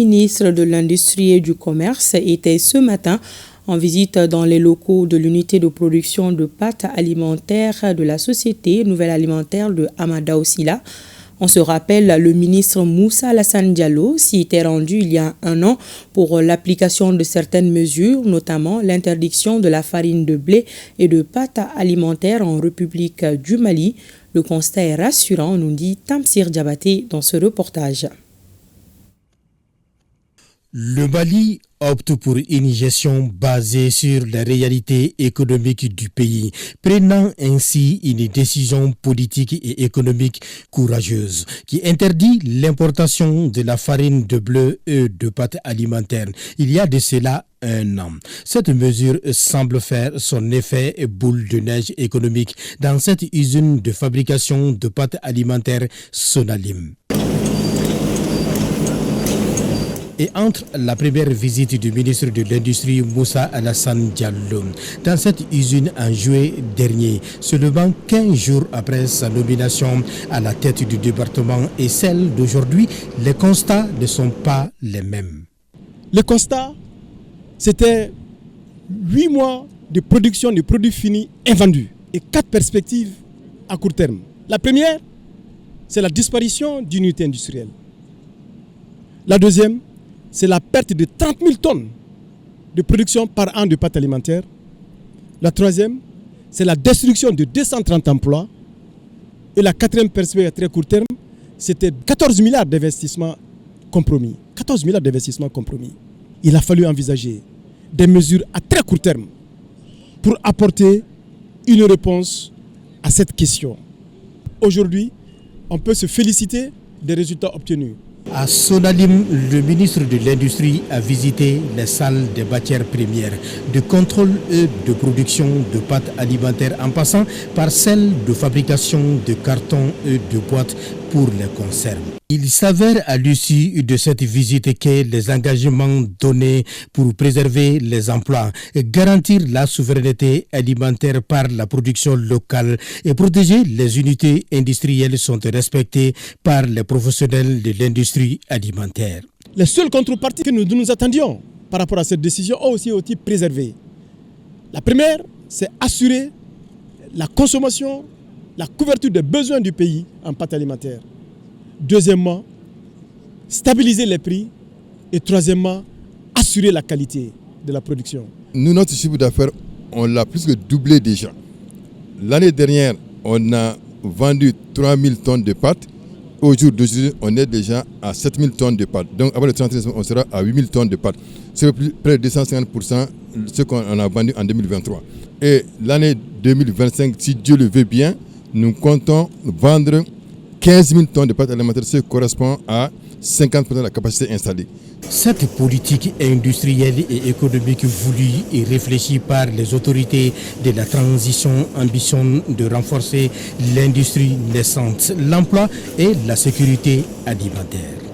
Le ministre de l'Industrie et du Commerce était ce matin en visite dans les locaux de l'unité de production de pâtes alimentaires de la société Nouvelle Alimentaire de Hamada Ossila. On se rappelle, le ministre Moussa Alassane Diallo s'y était rendu il y a un an pour l'application de certaines mesures, notamment l'interdiction de la farine de blé et de pâtes alimentaires en République du Mali. Le constat est rassurant, nous dit Tamsir Diabaté dans ce reportage. Le Mali opte pour une gestion basée sur la réalité économique du pays, prenant ainsi une décision politique et économique courageuse qui interdit l'importation de la farine de blé et de pâtes alimentaires. Il y a de cela un an. Cette mesure semble faire son effet boule de neige économique dans cette usine de fabrication de pâtes alimentaires Sonalim. Et entre la première visite du ministre de l'Industrie Moussa Alassane Diallo dans cette usine en juillet dernier, seulement 15 jours après sa nomination à la tête du département et celle d'aujourd'hui, les constats ne sont pas les mêmes. Le constat, c'était 8 mois de production de produits finis invendus et 4 perspectives à court terme. La première, c'est la disparition d'unités industrielles. La deuxième, c'est la perte de 30 000 tonnes de production par an de pâtes alimentaires. La troisième, c'est la destruction de 230 emplois. Et la quatrième perspective à très court terme, c'était 14 milliards d'investissements compromis. 14 milliards d'investissements compromis. Il a fallu envisager des mesures à très court terme pour apporter une réponse à cette question. Aujourd'hui, on peut se féliciter des résultats obtenus. À Sonalim, le ministre de l'Industrie a visité les salles des matières premières, de contrôle et de production de pâtes alimentaires en passant par celles de fabrication de cartons et de boîtes pour les conserves. Il s'avère à l'issue de cette visite que les engagements donnés pour préserver les emplois, garantir la souveraineté alimentaire par la production locale et protéger les unités industrielles sont respectés par les professionnels de l'industrie alimentaire. Les seules contreparties que nous attendions par rapport à cette décision ont aussi été préservées. La première, c'est assurer la consommation, la couverture des besoins du pays en pâtes alimentaires. Deuxièmement, stabiliser les prix. Et troisièmement, assurer la qualité de la production. Nous, notre chiffre d'affaires, on l'a plus que doublé déjà. L'année dernière, on a vendu 3 000 tonnes de pâtes. Au jour d'aujourd'hui, on est déjà à 7 000 tonnes de pâtes. Donc, avant le 30 on sera à 8 000 tonnes de pâtes. C'est près de 250% ce qu'on a vendu en 2023. Et l'année 2025, si Dieu le veut bien, nous comptons vendre 15 000 tonnes de pâtes alimentaires, ce qui correspond à 50% de la capacité installée. Cette politique industrielle et économique voulue et réfléchie par les autorités de la transition ambitionne de renforcer l'industrie naissante, l'emploi et la sécurité alimentaire.